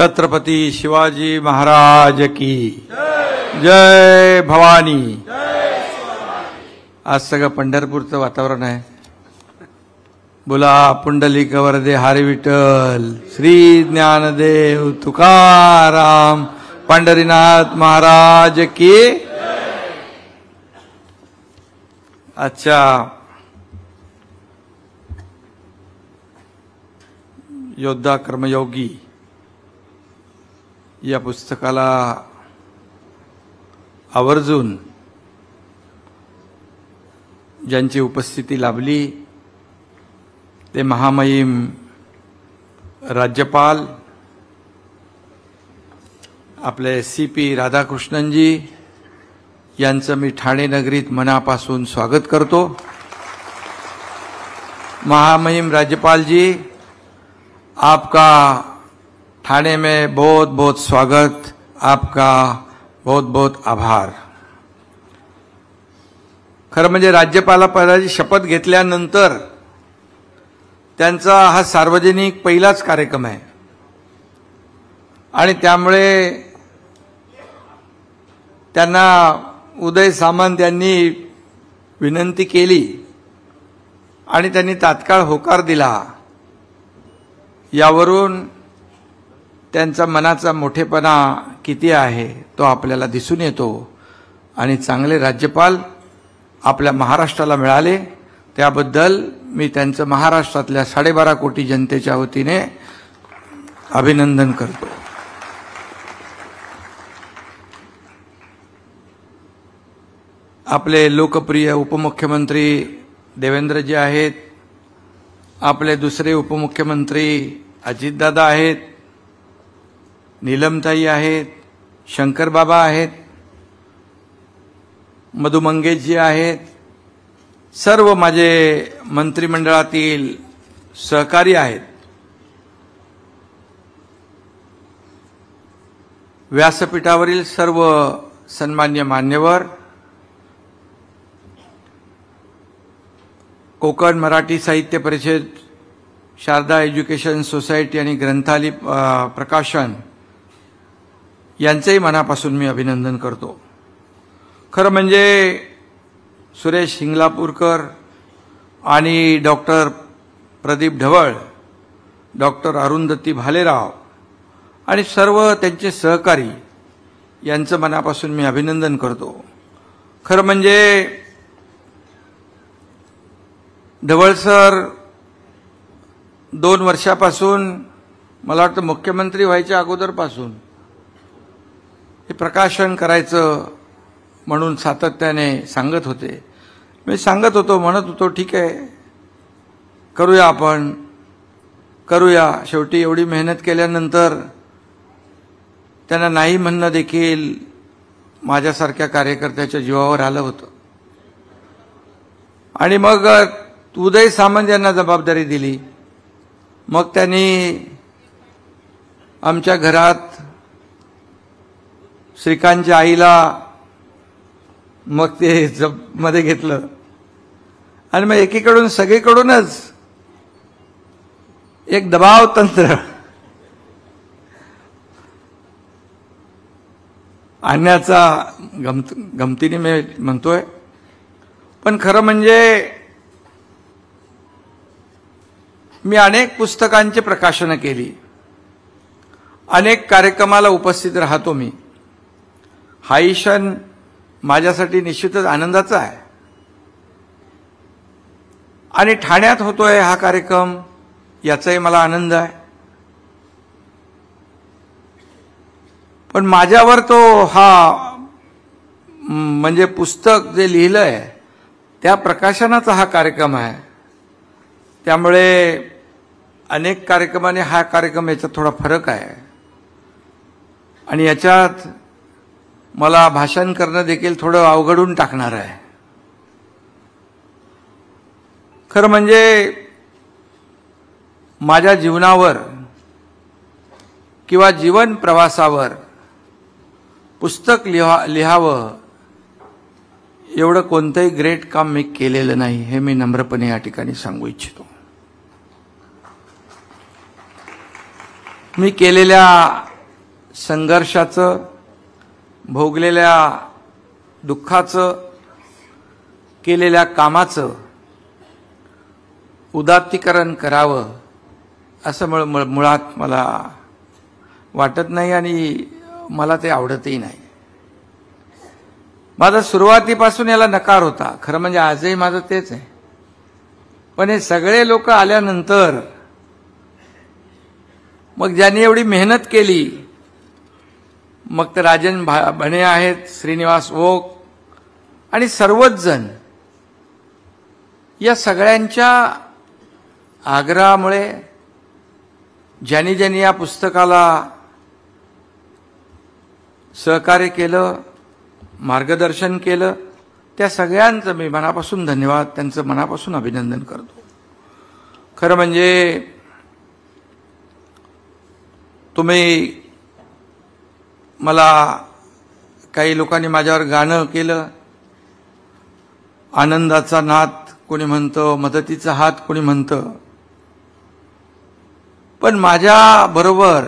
छत्रपती शिवाजी महाराज की जय भवानी। आज सगळं पंढरपूरचं वातावरण आहे। बोला पुंडलिक वरदे हरी विठ्ठल, श्री ज्ञानदेव तुकाराम पंढरीनाथ महाराज की। अच्छा, योद्धा कर्मयोगी या पुस्तकाला आवर्जून ज्यांची उपस्थिती लाभली ते महामहिम राज्यपाल आपले CP राधाकृष्णनजी यांचं मी ठाणे नगरीत मनापासून स्वागत करतो। महामहिम राज्यपाल जी, आपका ठाणे में बहुत बहुत स्वागत, आपका बहुत बहुत आभार। खरं म्हणजे राज्यपालापदाची शपथ घेतल्यानंतर त्यांचा हा सार्वजनिक पहिलाच कार्यक्रम आहे आणि त्यामुळे त्यांना उदय सामंत यांनी विनंती केली आणि त्यांनी तात्काळ होकार दिला। यावरून त्यांचा मनाचा मोठेपणा किती आहे तो आपल्याला दिसून येतो आणि चांगले राज्यपाल आपल्या महाराष्ट्राला मिळाले त्याबद्दल मी त्यांचं महाराष्ट्रातल्या 12.5 कोटी जनतेच्या वतीने अभिनंदन करतो। आपले लोकप्रिय उपमुख्यमंत्री देवेंद्रजी आहेत, आपले दुसरे उपमुख्यमंत्री अजितदादा आहेत, नीलमताई आहेत, शंकरबाबा आहेत, मधु मंगेशजी आहेत, सर्व माझे मंत्रिमंडळातील सहकारी आहेत, व्यासपीठावरील सर्व सन्मान्य मान्यवर, कोकण मराठी साहित्य परिषद, शारदा एज्युकेशन सोसायटी आणि ग्रंथालय प्रकाशन यांचेही मनापासून मी अभिनंदन करतो। खरं म्हणजे सुरेश हिंगलापूरकर आणि डॉक्टर प्रदीप ढवळ, डॉक्टर अरुंधती भालेराव आणि सर्व त्यांचे सहकारी यांचं मनापासून मी अभिनंदन करतो। खरं म्हणजे ढवळ सर 2 वर्षापासून, मला वाटतं मुख्यमंत्री व्हायच्या अगोदरपासून हे प्रकाशन करायचं म्हणून सातत्याने सांगत होते। मी सांगत होतो, म्हणत होतो ठीक आहे करूया, आपण करूया। शेवटी एवढी मेहनत केल्यानंतर त्यांना नाही म्हणणं देखील माझ्यासारख्या कार्यकर्त्याच्या जीवावर आलं होतं आणि मग उदय सामंत यांना जबाबदारी दिली। मग त्यांनी आमच्या घरात श्रीकांतच्या आईला मग ते मध्ये घेतलं आणि मग एकीकडून सगळीकडूनच एक दबाव तंत्र आणण्याचा गमतीने मी म्हणतोय। पण खरं म्हणजे मी अनेक पुस्तकांची प्रकाशनं केली, अनेक कार्यक्रमाला उपस्थित राहतो मी। हा क्षण माझ्यासाठी निश्चितच आनंदाचा आहे आणि ठाण्यात होतोय हा कार्यक्रम याचाही मला आनंद आहे। पण माझ्यावर तो हा म्हणजे पुस्तक जे लिहिलंय त्या प्रकाशनाचा हा कार्यक्रम आहे, त्यामुळे अनेक कार्यक्रमाने हा कार्यक्रम याच्यात थोडा फरक आहे आणि याच्यात मला भाषण करणं देखील थोडं अवघडून टाकणार आहे। खरं म्हणजे माझ्या जीवनावर किंवा जीवन प्रवासावर पुस्तक लिहावं एवढं कोणतंही ग्रेट काम मी केलेलं नाही, हे मी नम्रपणे या ठिकाणी सांगू इच्छितो। मी केलेल्या संघर्षाचं, भोगलेल्या दुःखाचं, केलेल्या कामाचं उदात्तीकरण करावं असं मुळात मला वाटत नाही आणि मला ते आवडतही नाही. माझा सुरुवातीपासून याला नकार होता. खरं म्हणजे आजही माझं तेच आहे. पण हे सगळे लोक आल्यानंतर मग ज्यांनी एवढी मेहनत केली, मग ते राजन भणे आहेत, श्रीनिवास ओक आणि सर्वच जण, या सगळ्यांच्या आग्रहामुळे ज्यांनी ज्यांनी या पुस्तकाला सहकार्य केलं, मार्गदर्शन केलं, त्या सगळ्यांचं मी मनापासून धन्यवाद, त्यांचं मनापासून अभिनंदन करतो. खरं म्हणजे तुम्ही मला, काही लोकांनी माझ्यावर गाणं केलं, आनंदाचा नाद कोणी म्हणतं, मदतीचा हात कोणी म्हणतं. पण माझ्या बरोबर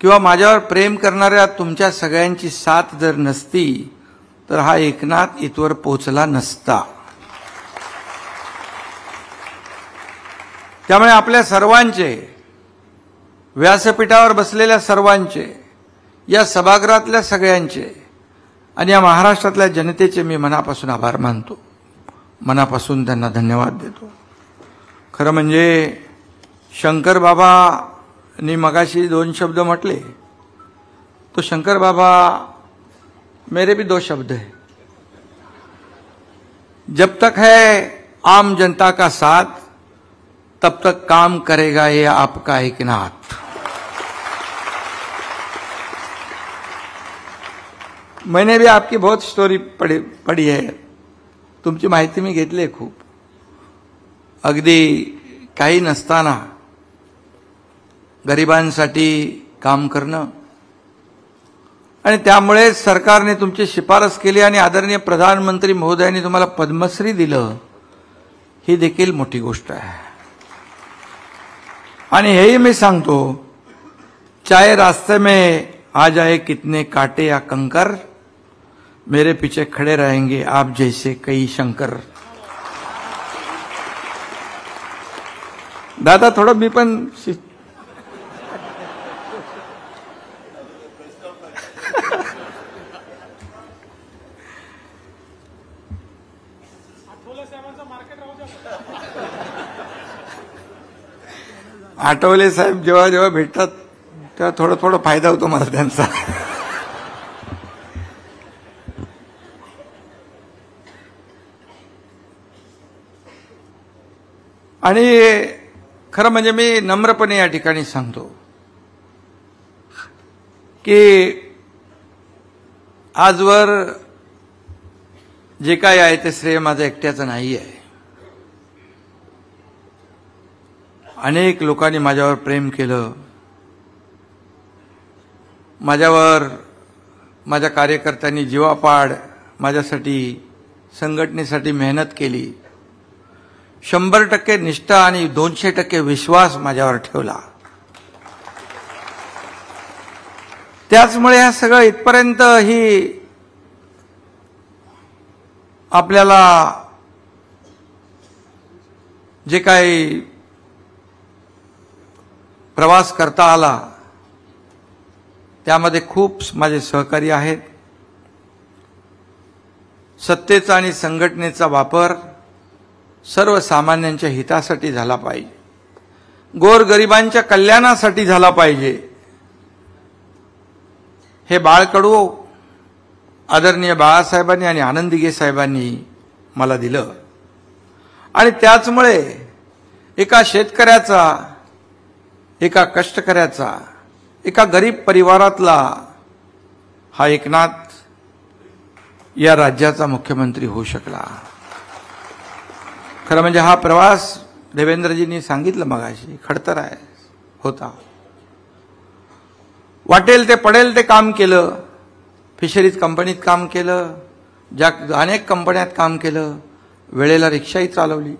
किंवा माझ्यावर प्रेम करणाऱ्या तुमच्या सगळ्यांची साथ जर नसती तर हा एकनाथ इथवर पोहोचला नसता. त्यामुळे आपल्या सर्वांचे, व्यासपीठावर बसलेल्या सर्वांचे, या सभागृहातल्या सगळ्यांचे आणि या महाराष्ट्रातल्या जनतेचे मी मनापासून आभार मानतो, मनापासून त्यांना धन्यवाद देतो. खरं म्हणजे शंकर बाबांनी मगाशी 2 शब्द म्हटले, तो शंकर बाबा मेरे भी 2 शब्द है. जब तक है आम जनता का साथ तब तक काम करेगा ये आपका एकनाथ. मैंने भी आपकी बहुत स्टोरी पढ़ी है, तुमची माहिती मी घेतली आहे खूप. अगदी काही नसताना गरिबांसाठी काम करणं, आणि त्यामुळे सरकारने तुमची शिफारस केली आणि आदरणीय प्रधानमंत्री महोदयांनी तुम्हाला पद्मश्री दिलं, ही देखील मोठी गोष्ट आहे. आणि हेही मी सांगतो, चाहे रास्ते में आ जाए कितने कांटे या कंकर, मेरे पीछे खड़े रहेंगे आप जैसे कई शंकर. दादा थोडं मी पण आठवले साहेब जेव्हा जेव्हा भेटतात तेव्हा थोडं थोडं फायदा होतो मला त्यांचा. आणि खरं म्हणजे मी नम्रपणे या ठिकाणी सांगतो की आजवर जे काय आहे ते श्रेय माझं एकट्याचं नाही आहे. अनेक लोकांनी माझ्यावर प्रेम केलं, माझ्यावर माझ्या कार्यकर्त्यांनी जीवापाड माझ्यासाठी, संघटनेसाठी मेहनत केली. 100% निष्ठा आणि 200% विश्वास माझ्यावर ठेवला. त्याचमुळे हे सगळं इथपर्यंत ही आपल्याला जे काही प्रवास करता आला त्यामध्ये खूप माझे सहकारी आहेत. सत्तेचा आणि संघटनेचा वापर सर्वसामान्यांच्या हितासाठी झाला पाहिजे, गोरगरिबांच्या कल्याणासाठी झाला पाहिजे. हे बाळकडू आदरणीय बाळासाहेबांनी आणि आनंद दिघे साहेबांनी मला दिलं. आणि त्याचमुळे एका शेतकऱ्याचा, एका कष्टकऱ्याचा, एका गरीब परिवारातला हा एकनाथ या राज्याचा मुख्यमंत्री होऊ शकला. खरं म्हणजे हा प्रवास देवेंद्रजींनी सांगितलं मगाशी, खडतर आहे होता. वाटेल ते पडेल ते काम केलं. फिशरीज कंपनीत काम केलं, अनेक कंपन्यात काम केलं, वेळेला रिक्षाही चालवली.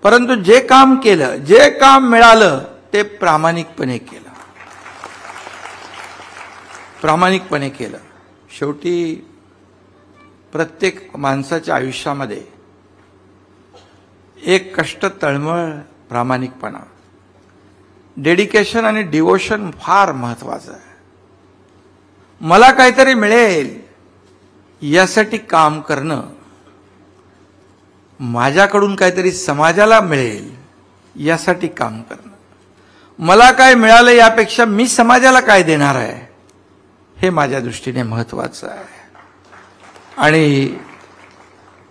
परंतु जे काम केलं, जे काम मिळालं ते प्रामाणिकपणे केलं. प्रामाणिकपणे केलं. शेवटी प्रत्येक माणसाच्या आयुष्यामध्ये एक कष्ट, तळमळ, प्रामाणिकपणा, डेडिकेशन आणि डिवोशन फार महत्वाचं आहे. मला काहीतरी मिळेल यासाठी काम करणं, माझ्याकडून काहीतरी समाजाला मिळेल यासाठी काम करणं, मला काय मिळालं यापेक्षा मी समाजाला काय देणार आहे हे माझ्या दृष्टीने महत्वाचं आहे. आणि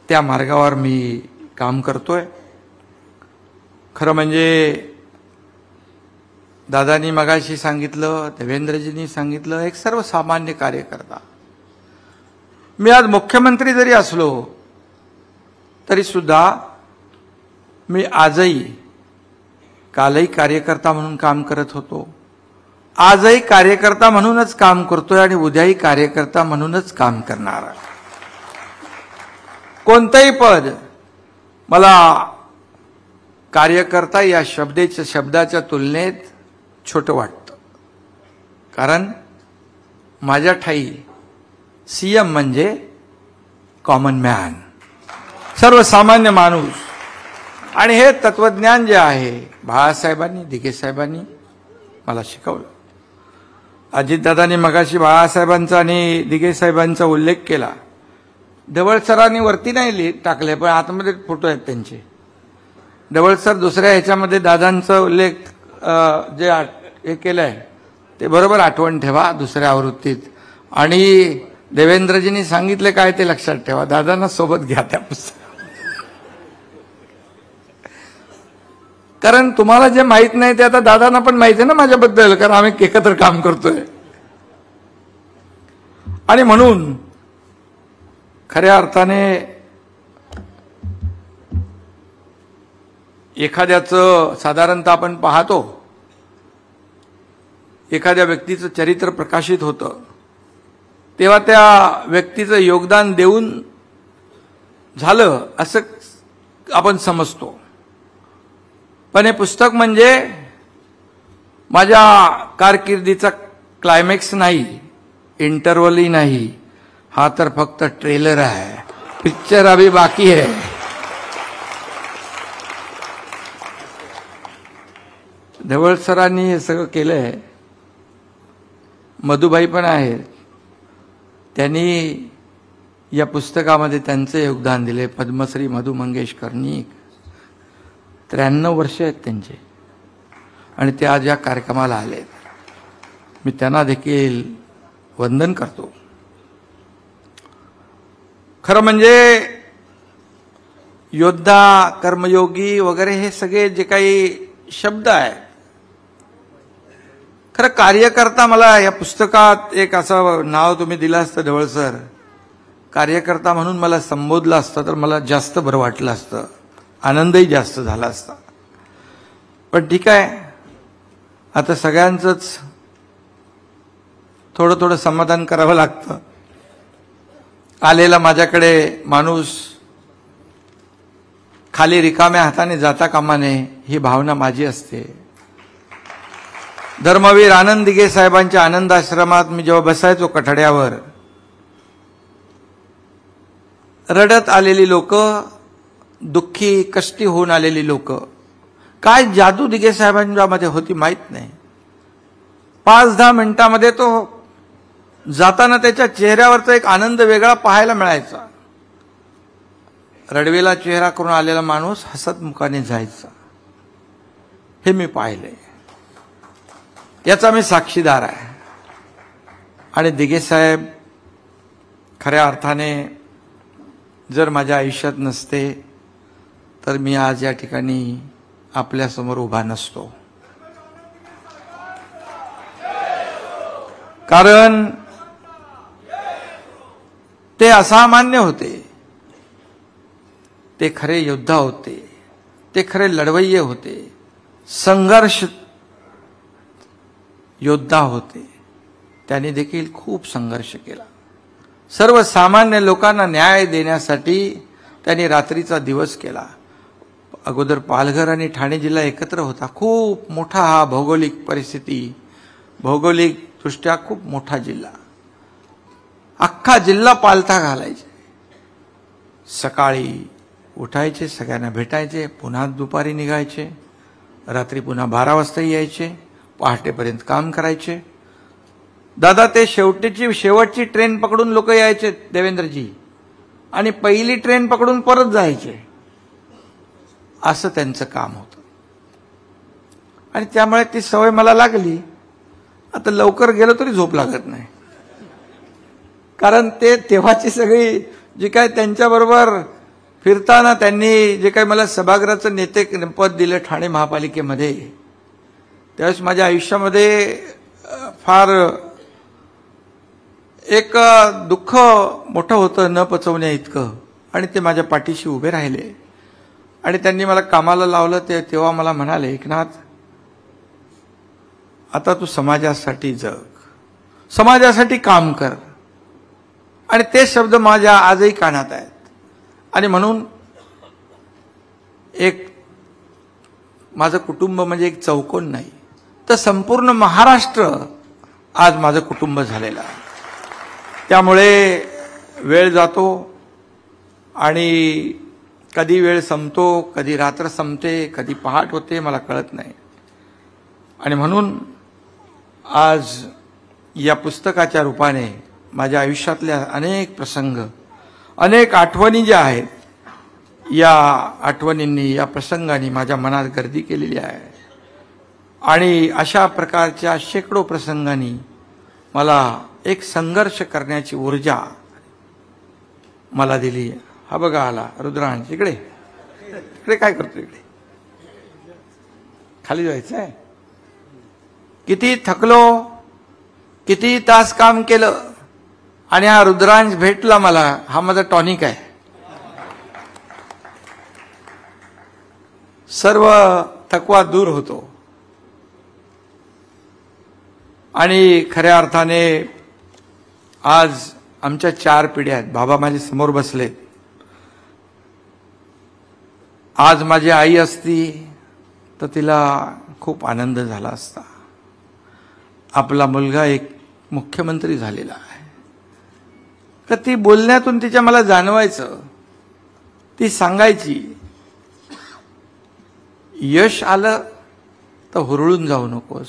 त्या मार्गावर मी काम करतोय. खरं म्हणजे दादानी मगाशी सांगितलं, देवेंद्रजींनी सांगितलं, एक सर्वसामान्य कार्यकर्ता. मी आज मुख्यमंत्री जरी असलो तरी सुद्धा मी आजही, कालही कार्यकर्ता म्हणून काम करत होतो, आजही कार्यकर्ता म्हणूनच काम करतोय आणि उद्याही कार्यकर्ता म्हणूनच काम करणार आहे. कोणतंही पद मला कार्यकर्ता या शब्दाच्या तुलनेत छोटं वाटतं. कारण माझ्या ठाई सीएम म्हणजे कॉमन मॅन, सर्वसामान्य माणूस. आणि हे तत्वज्ञान जे आहे बाळासाहेबांनी, दिघे साहेबांनी मला शिकवलं. अजितदादांनी मगाशी बाळासाहेबांचा आणि दिघे साहेबांचा उल्लेख केला. ढवळ सरांनी वरती नाही टाकले, पण आतमध्ये फोटो आहेत त्यांचे. ढवळ सर दुसऱ्या ह्याच्यामध्ये दादांचा उल्लेख जे हे केलंय ते बरोबर आठवण ठेवा दुसऱ्या आवृत्तीत. आणि देवेंद्रजींनी सांगितले काय ते लक्षात ठेवा. दादांना सोबत घ्या त्या पुस्तकात. कारण तुम्हाला जे माहित नाही ते आता दादांना पण माहिती आहे ना माझ्याबद्दल, कारण आम्ही एकत्र काम करतोय. आणि म्हणून खऱ्या अर्थाने एखाद्याचं साधारणतः आपण पाहतो, एखाद्या व्यक्तीचं चरित्र प्रकाशित होतं तेव्हा त्या व्यक्तीचं योगदान देऊन झालं असं आपण समजतो. पण हे पुस्तक म्हणजे माझ्या कारकिर्दीचा क्लायमॅक्स नाही, इंटरव्हलही नाही. हा तर फक्त ट्रेलर आहे, पिक्चर अभी बाकी है. ढवळ सरांनी हे सगळं केलंय. मधुबाई पण आहेत, त्यांनी या पुस्तकामध्ये त्यांचे योगदान दिले. पद्मश्री मधु मंगेश कर्णिक, 93 वर्ष आहेत त्यांचे, आणि ते आज या कार्यक्रमाला आलेत. मी त्यांना देखील वंदन करतो. खरं म्हणजे योद्धा, कर्मयोगी वगैरे हे सगळे जे काही शब्द आहेत, खरं कार्यकर्ता, मला या पुस्तकात एक असं नाव तुम्ही दिलं असतं ढवळ सर, कार्यकर्ता म्हणून मला संबोधलं असतं तर मला जास्त बरं वाटलं असतं, आनंदही जास्त झाला असता. पण ठीक आहे, आता सगळ्यांचंच थोडं थोडं समाधान करावं लागतं. आलेला माझ्याकडे माणूस खाली रिकाम्या हाताने जाता कामा नये ही भावना माझी असते. धर्मवीर आनंद दिघे साहेबांच्या आनंद आश्रमात मी जेव्हा बसायचो कठड्यावर, रडत आलेली लोक, दुःखी कष्टी होऊन आलेली लोक, काय जादू दिघे साहेबांच्यामध्ये होती माहित नाही. 5-10 मिनिटांमध्ये तो जाताना त्याच्या चेहऱ्यावरचा एक आनंद वेगळा पाहायला मिळायचा. रडवेला चेहरा करून आलेला माणूस हसत मुखाने जायचा. हे मी पाहिले, याचा मी साक्षीदार आहे. आणि दिघे साहेब खऱ्या अर्थाने जर माझ्या आयुष्यात नसते तर मी आज या ठिकाणी आपल्यासमोर उभा नसतो. कारण ते असामान्य होते, ते खरे योद्धा होते, ते खरे लढवय्ये होते, संघर्ष योद्धा होते. त्यांनी देखील खूप संघर्ष केला. सर्वसामान्य लोकांना न्याय देण्यासाठी त्यांनी रात्रीचा दिवस केला. अगोदर पालघर आणि ठाणे जिल्हा एकत्र होता. खूप मोठा हा भौगोलिक परिस्थिती, भौगोलिक दृष्ट्या खूप मोठा जिल्हा, अख्खा जिल्हा पालथा घालायचे. सकाळी उठायचे, सगळ्यांना भेटायचे, पुन्हा दुपारी निघायचे, रात्री पुन्हा 12 वाजता यायचे, पहाटेपर्यंत काम करायचे. दादा ते शेवटची ट्रेन पकडून लोक यायचे देवेंद्रजी, आणि पहिली ट्रेन पकडून परत जायचे. असं त्यांचं काम होतं. आणि त्यामुळे ती सवय मला लागली. आता लवकर गेलो तरी झोप लागत नाही, कारण ते तेव्हाची सगळी जी काय त्यांच्याबरोबर फिरताना त्यांनी जे काही मला सभागृहाचं नेते पद दिलं ठाणे महापालिकेमध्ये, त्यावेळेस माझ्या आयुष्यामध्ये फार एक दुःख मोठं होतं न पचवण्या इतकं. आणि ते माझ्या पाठीशी उभे राहिले आणि त्यांनी मला कामाला लावलं. तेव्हा मला म्हणाले, एकनाथ, आता तू समाजासाठी जग, समाजासाठी काम कर. आणि ते शब्द माझ्या आजही कानात आहेत. आणि म्हणून एक माझं कुटुंब म्हणजे एक चौकोन नाही, तर संपूर्ण महाराष्ट्र आज माझं कुटुंब झालेलं आहे. त्यामुळे वेळ जातो आणि कधी वेळ संपतो, कधी रात्र संपते, कधी पहाट होते, मला कळत नाही. आणि म्हणून आज या पुस्तकाच्या रूपाने माझ्या आयुष्यातल्या अनेक प्रसंग, अनेक आठवणी ज्या आहेत, या आठवणींनी, या प्रसंगांनी माझ्या मनात गर्दी केलेली आहे. आणि अशा प्रकारच्या शेकडो प्रसंगांनी मला एक संघर्ष करण्याची ऊर्जा मला दिली. हा बघा आला रुद्रांश, इकडे इकडे काय करतो, इकडे खाली जायचं आहे. किती थकलो, किती तास काम केलं, आणि हा रुद्रांश भेटला मला. हा माझा टॉनिक आहे. सर्व थकवा दूर होतो. आणि खऱ्या अर्थाने आज आमच्या 4 पिढ्या आहेत. बाबा माझे समोर बसलेत. आज माझी आई असती तर तिला खूप आनंद झाला असता. आपला मुलगा एक मुख्यमंत्री झालेला आहे. तर ती बोलण्यातून तिच्या मला जाणवायचं. ती सांगायची, यश आलं तर हुरळून जाऊ नकोस,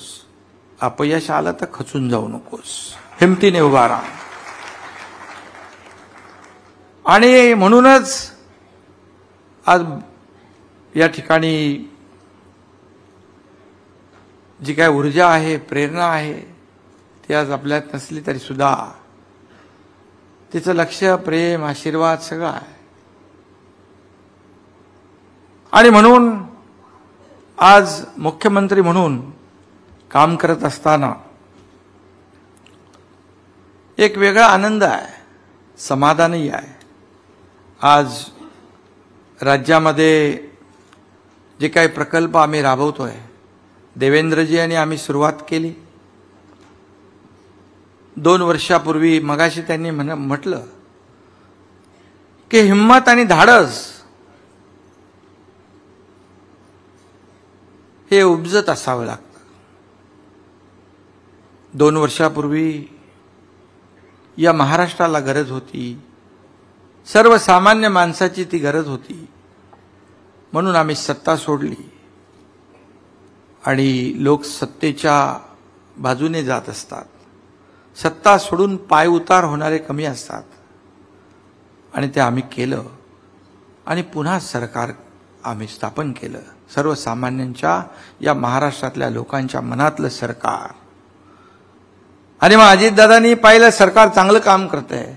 अपयश आलं तर खचून जाऊ नकोस, हिमतीने उभा राहा. आणि म्हणूनच आज या ठिकाणी जी काय ऊर्जा आहे, प्रेरणा आहे, ती आज आपल्यात नसली तरी सुद्धा तिचं लक्ष, प्रेम, आशीर्वाद सगळं आहे. आणि म्हणून आज मुख्यमंत्री म्हणून काम करत असताना एक वेगळा आनंद आहे, समाधानही आहे. आज राज्यामध्ये जे काही प्रकल्प आम्ही राबवतोय, देवेंद्रजी आणि आम्ही सुरुवात केली 2 वर्षापूर्वी. मगाशी त्यांनी म्हटलं की हिम्मत आणि धाडस हे उपजत असावं लागतं. 2 वर्षापूर्वी या महाराष्ट्राला गरज होती, सर्वसामान्य माणसाची ती गरज होती. म्हणून आम्ही सत्ता सोडली आणि लोक सत्तेच्या बाजूने जात असतात. सत्ता सोडून पाय उतार होणारे कमी असतात. आणि ते आम्ही केलं आणि पुन्हा सरकार आम्ही स्थापन केलं. सर्वसामान्यांच्या, या महाराष्ट्रातल्या लोकांच्या मनातलं सरकार. आणि मग अजितदादांनी पाहिलं सरकार चांगलं काम करतंय.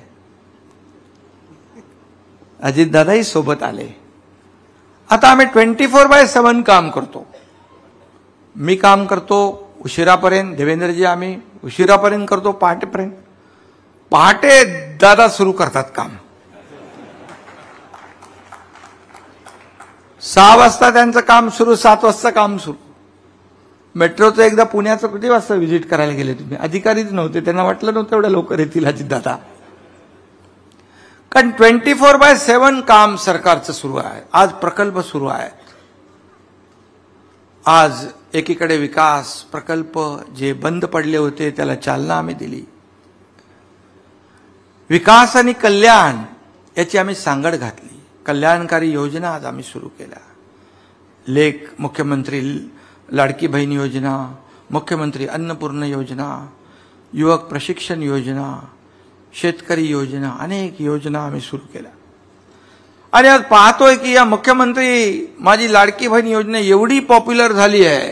अजितदादाही सोबत आले. आता आम्ही 24/7 काम करतो. मी काम करतो उशिरापर्यंत, देवेंद्रजी आम्ही उशिरापर्यंत करतो, पहाटेपर्यंत. पहाटे दादा सुरू करतात काम. 6 वाजता त्यांचं काम सुरू, 7 वाजता काम सुरू. मेट्रोचं एकदा पुण्याचं किती वाजता व्हिजिट करायला गेले तुम्ही? अधिकारीच नव्हते, त्यांना वाटलं नव्हतं एवढ्या लवकर येतील अजितदादा. कारण 24/7 काम सरकारचं सुरू आहे. आज प्रकल्प सुरू आहेत. आज एकीकडे विकास प्रकल्प जे बंद पडले होते त्याला चालना आम्ही दिली. विकास आणि कल्याण याची आम्ही सांगड घातली. कल्याणकारी योजना आज आम्ही सुरू केल्या. मुख्यमंत्री लाडकी बहीण योजना, मुख्यमंत्री अन्नपूर्ण योजना, युवक प्रशिक्षण योजना, शेतकरी योजना, अनेक योजना आम्ही सुरू केल्या. आणि आज पाहतोय की या मुख्यमंत्री माझी लाडकी बहीण योजना एवढी पॉप्युलर झाली आहे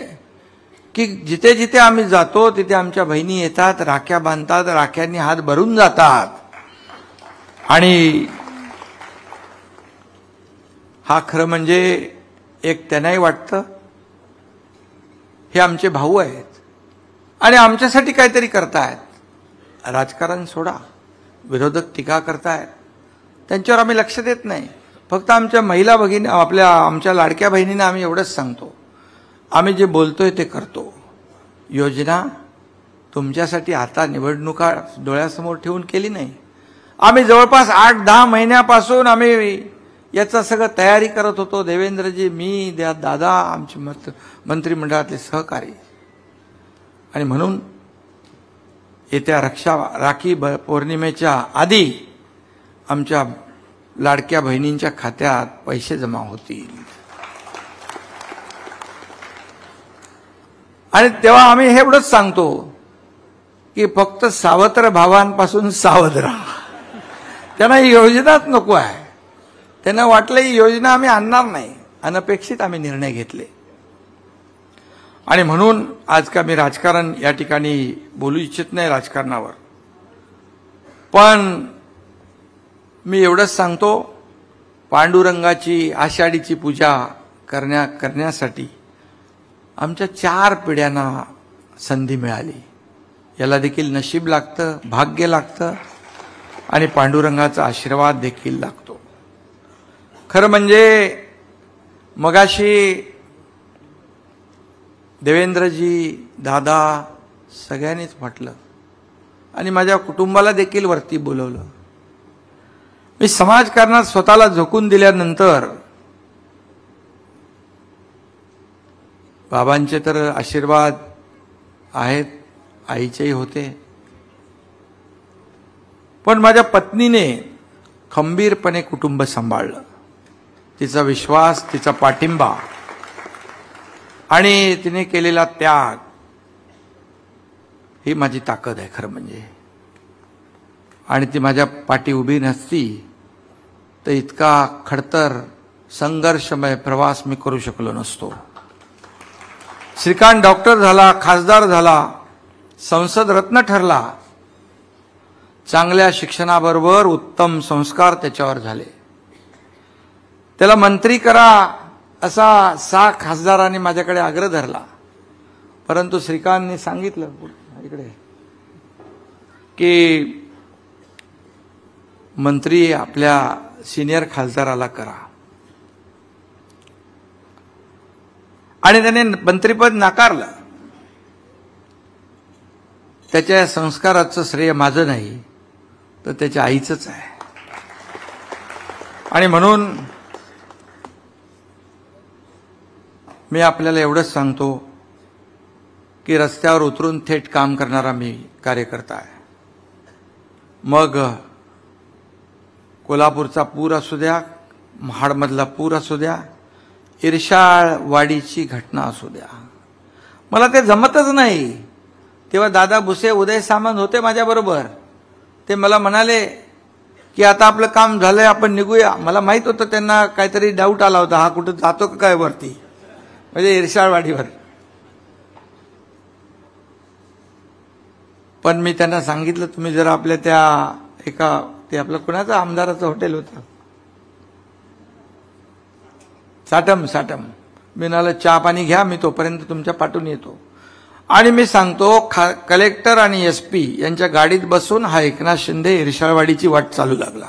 की जिथे जिथे आम्ही जातो तिथे आमच्या बहिणी येतात, राख्या बांधतात, राख्यांनी हात भरून जातात. आणि हा खरं म्हणजे एक त्यांनाही वाटतं हे आमचे भाऊ आहेत आणि आमच्यासाठी काहीतरी करतायत. राजकारण सोडा, विरोधक टीका करतायत, त्यांच्यावर आम्ही लक्ष देत नाही. फक्त आमच्या महिला भगिनी, आमच्या लाडक्या बहिणींना आम्ही एवढंच सांगतो, आम्ही जे बोलतोय ते करतो. योजना तुमच्यासाठी आता निवडणुका डोळ्यासमोर ठेवून केली नाही. आम्ही जवळपास 8-10 महिन्यापासून आम्ही याचा सगळं तयारी करत होतो. देवेंद्रजी, मी, दादा, आमचे मंत्रिमंडळातले सहकारी. आणि म्हणून येत्या राखी पौर्णिमेच्या आधी आमच्या लाडक्या बहिणींच्या खात्यात पैसे जमा होतील. आणि तेव्हा आम्ही हे एवढंच सांगतो की फक्त सावत्र भावांपासून सावध राहा. त्यांना ही योजनाच नको आहे. त्यांना वाटलं ही योजना आम्ही आणणार नाही. अनपेक्षित आम्ही निर्णय घेतले. आणि म्हणून आज का मी राजकारण या ठिकाणी बोलू इच्छित नाही राजकारणावर, पण मी एवढंच सांगतो, पांडुरंगाची आषाढीची पूजा करण्यासाठी आमच्या 4 पिढ्यांना संधी मिळाली. याला देखील नशीब लागतं, भाग्य लागतं आणि पांडुरंगाचा आशीर्वाद देखील लागतो. खरं म्हणजे मगाशी देवेंद्रजी, दादा सगळ्यांनीच म्हटलं आणि माझ्या कुटुंबाला देखील वरती बोलवलं. मी समाजकारणात स्वतःला झोकून दिल्यानंतर बाबांचे तर आशीर्वाद आहेत, आईचेही होते, पण माझ्या पत्नीने खंबीरपणे कुटुंब सांभाळलं. तिचा विश्वास, तिचा पाठिंबा आणि तिने केलेला त्याग ही माझी ताकद आहे खरं म्हणजे. आणि ती माझ्या पाठी उभी नसती तर इतका खडतर संघर्षमय प्रवास मी करू शकलो नसतो. श्रीकांत डॉक्टर झाला, खासदार झाला, संसद रत्न ठरला. चांगल्या शिक्षणाबरोबर उत्तम संस्कार त्याच्यावर झाले. त्याला मंत्री करा असा 6 खासदारांनी माझ्याकडे आग्रह धरला, परंतु श्रीकांतने सांगितलं इकडे की मंत्री आपल्या सिनियर खासदाराला करा. आणि त्याने मंत्रिपद नाकारलं. त्याच्या संस्काराचं श्रेय माझं नाही तर त्याच्या आईचंच आहे. आणि म्हणून मी आपल्याला एवढंच सांगतो की रस्त्यावर उतरून थेट काम करणारा मी कार्यकर्ता आहे. मग कोल्हापूरचा पूर असू द्या, महाडमधला पूर असू द्या, इर्षाळवाडीची घटना असू द्या, मला ते जमतच नाही. तेव्हा दादा भुसे, उदय सामंत होते माझ्याबरोबर. ते मला म्हणाले की आता आपलं काम झालंय, आपण निघूया. मला माहित होतं त्यांना काहीतरी डाऊट आला होता, हा कुठं जातो का काय वरती, म्हणजे इर्षाळवाडीवर. पण मी त्यांना सांगितलं, तुम्ही जरा आपल्या त्या ते आपलं कोणाचं आमदाराचं हॉटेल होतं, साटम, मी म्हणाला चहा पाणी घ्या, मी तोपर्यंत तुमच्या पाठून येतो. आणि मी सांगतो, कलेक्टर आणि एसपी यांच्या गाडीत बसून हा एकनाथ शिंदे इर्षाळवाडीची वाट चालू लागला.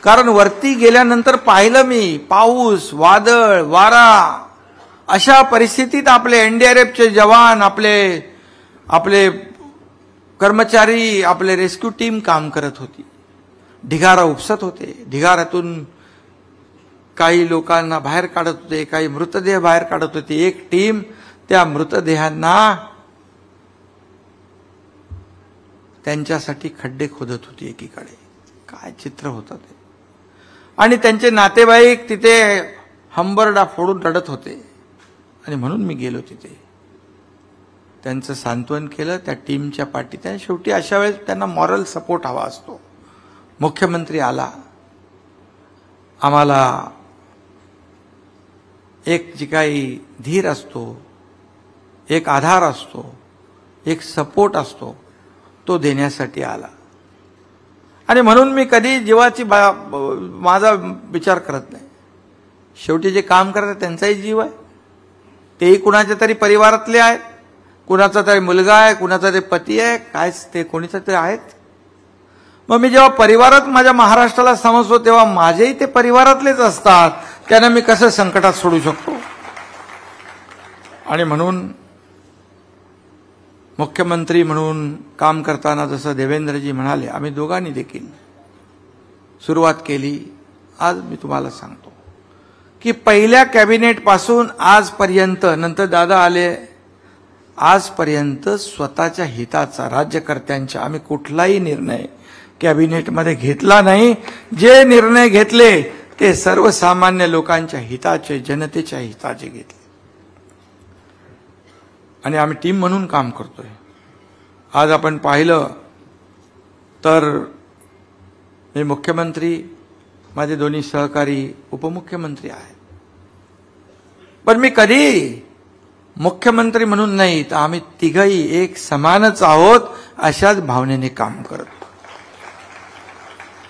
कारण वरती गेल्यानंतर पाहिलं मी, पाऊस, वादळ, वारा, अशा परिस्थितीत आपले एनडीआरएफचे जवान, आपले कर्मचारी, आपले रेस्क्यू टीम काम करत होती. ढिगारा उपसत होते. ढिगाऱ्यातून काही लोकांना बाहेर काढत होते, काही मृतदेह बाहेर काढत होते. एक टीम त्या मृतदेहांना त्यांच्यासाठी खड्डे खोदत होती एकीकडे. काय चित्र होतं ते. आणि त्यांचे नातेवाईक तिथे हंबरडा फोडून रडत होते. आणि म्हणून मी गेलो तिथे, त्यांचं सांत्वन केलं, त्या टीमच्या पाठीत. आणि शेवटी अशा वेळेस त्यांना मॉरल सपोर्ट हवा असतो. मुख्यमंत्री आला, आम्हाला एक जी काही धीर असतो, एक आधार असतो, एक सपोर्ट असतो, तो देण्यासाठी आला. आणि म्हणून मी कधी जीवाची माझा विचार करत नाही. शेवटी जे काम करतात त्यांचाही जीव आहे, तेही कुणाच्या तरी परिवारातले आहेत, कुणाचा तरी मुलगा आहे, कुणाचा तरी पती आहे, काय ते कोणीच तरी आहेत. मग मी जेव्हा परिवारात माझ्या महाराष्ट्राला समजतो तेव्हा माझेही ते परिवारातलेच असतात, त्यांना मी कसं संकटात सोडू शकतो. आणि म्हणून मुख्यमंत्री म्हणून काम करताना जसं देवेंद्रजी म्हणाले, आम्ही दोघांनी देखील सुरुवात केली. आज मी तुम्हाला सांगतो की पहिल्या कॅबिनेटपासून आजपर्यंत, नंतर दादा आले, आजपर्यंत स्वतःच्या हिताचा, राज्यकर्त्यांच्या आम्ही कुठलाही निर्णय कॅबिनेटमध्ये घेतला नाही. जे निर्णय घेतले ते सर्वसामान्य लोकांच्या हिताचे, जनतेच्या हिताचे घेतले. आणि आम्ही टीम म्हणून काम करतोय. आज आपण पाहिलं तर मी मुख्यमंत्री, माझे दोन्ही सहकारी उपमुख्यमंत्री आहेत. पण मी कधी मुख्यमंत्री म्हणून नाही, तर आम्ही तिघही एक समानच आहोत अशाच भावनेने काम करतो.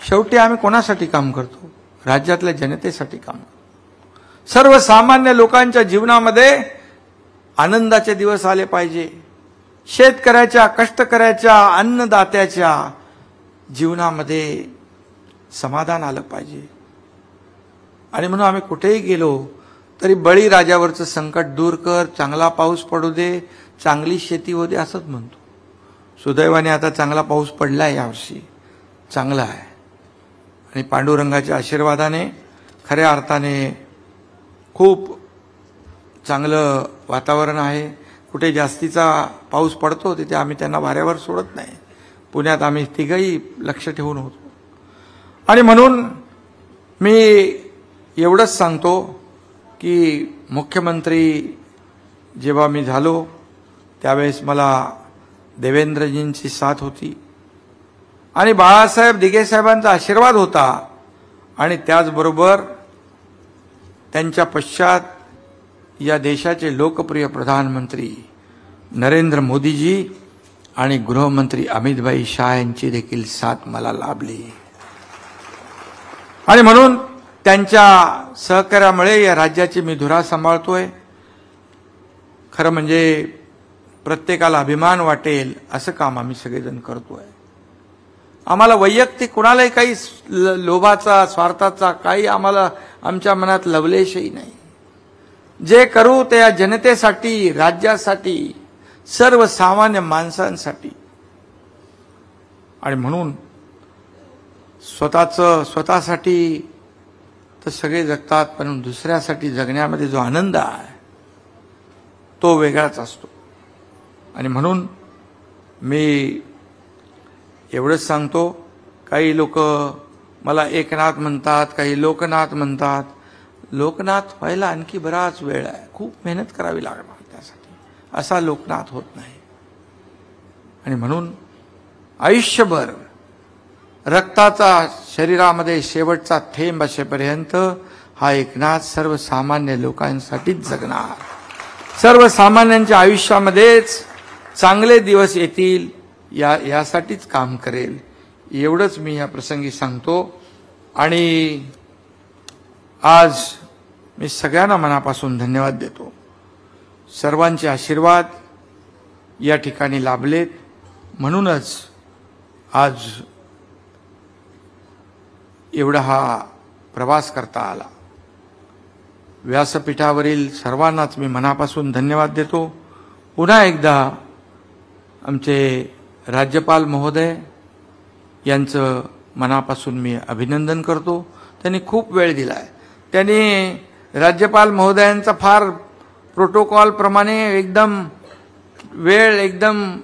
शेवटी आम्ही कोणासाठी काम करतो? राज्यातल्या जनतेसाठी काम करतो. सर्वसामान्य लोकांच्या जीवनामध्ये आनंदाचे दिवस आले पाहिजे. शेतकऱ्याच्या, कष्टकऱ्याच्या, अन्नदात्याच्या जीवनामध्ये समाधान आलं पाहिजे. आणि म्हणून आम्ही कुठेही गेलो तरी बळीराजावरचं संकट दूर कर, चांगला पाऊस पडू दे, चांगली शेती होऊ दे असंच म्हणतो. सुदैवाने आता चांगला पाऊस पडलाय यावर्षी, चांगला आहे. आणि पांडुरंगाच्या आशीर्वादाने खऱ्या अर्थाने खूप चांगलं वातावरण आहे. कुठे जास्तीचा पाऊस पडतो तिथे आम्ही त्यांना वाऱ्यावर सोडत नाही. पुण्यात आम्ही तिघही लक्ष ठेवून होतो. आणि म्हणून मी एवढंच सांगतो की मुख्यमंत्री जेव्हा मी झालो त्यावेळेस मला देवेंद्रजींची साथ होती आणि बाळासाहेब दिघे साहेबांचा आशीर्वाद होता. आणि त्याचबरोबर त्यांच्या पश्चात या देशाचे लोकप्रिय प्रधानमंत्री नरेंद्र मोदीजी आणि गृहमंत्री अमितभाई शाह यांची देखील साथ मला लाभली. आणि म्हणून त्यांच्या सहकार्यामुळे या राज्याची मी धुरा सांभाळतोय. खरं म्हणजे प्रत्येकाला अभिमान वाटेल असं काम आम्ही सगळेजण करतोय. आम्हाला वैयक्तिक कुणालाही काही लोभाचा, स्वार्थाचा काही आम्हाला आमच्या मनात लवलेशही नाही. जे करू ते या जनतेसाठी, राज्यासाठी, सर्वसामान्य आणि म्हणून स्वतःसाठी तर सगळे जगतात, पण दुसऱ्यासाठी जगण्यामध्ये जो आनंद आहे तो वेगळाच असतो. आणि म्हणून मी एवढंच सांगतो, काही लोक मला एकनाथ म्हणतात, काही लोकनाथ म्हणतात. लोकनाथ व्हायला आणखी बराच वेळ आहे, खूप मेहनत करावी लागणार त्यासाठी. असा लोकनाथ होत नाही. आणि म्हणून आयुष्यभर रक्ताचा शरीरामध्ये शेवटचा थेंब असेपर्यंत हा एकनाथ सर्वसामान्य लोकांसाठीच जगणार. सर्वसामान्यांच्या आयुष्यामध्येच चांगले दिवस येतील यासाठीच काम करेल. एवढंच मी या प्रसंगी सांगतो. आणि आज मी सगळ्यांना मनापासून धन्यवाद देतो. सर्वांचे आशीर्वाद या ठिकाणी लाभलेत, म्हणूनच आज एवढा हा प्रवास करता आला. व्यासपीठावरील सर्वांनाच मी मनापासून धन्यवाद देतो. पुन्हा एकदा आमचे राज्यपाल महोदय यांचं मनापासून मी अभिनंदन करतो. त्यांनी खूप वेळ दिलाय. त्यांनी राज्यपाल महोदयांचा फार प्रोटोकॉल प्रमाणे एकदम वेळ एकदम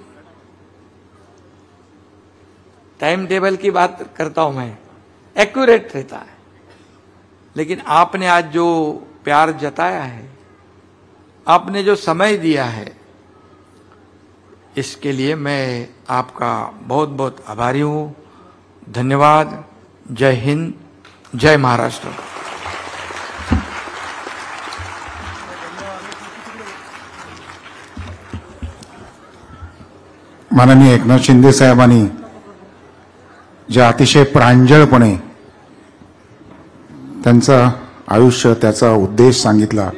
टाइम टेबल की बात करता हूं मैं, एक्यूरेट रहता है। लेकिन आपने आज जो प्यार जताया है, आपने जो समय दिया है, इसके लिए मैं आपका बहुत बहुत आभारी हूं। धन्यवाद। जय हिंद, जय महाराष्ट्र। माननीय एकनाथ शिंदे साहेबांनी ज्या अतिशय प्रांजळपणे त्यांचं आयुष्य, त्याचा उद्देश सांगितला,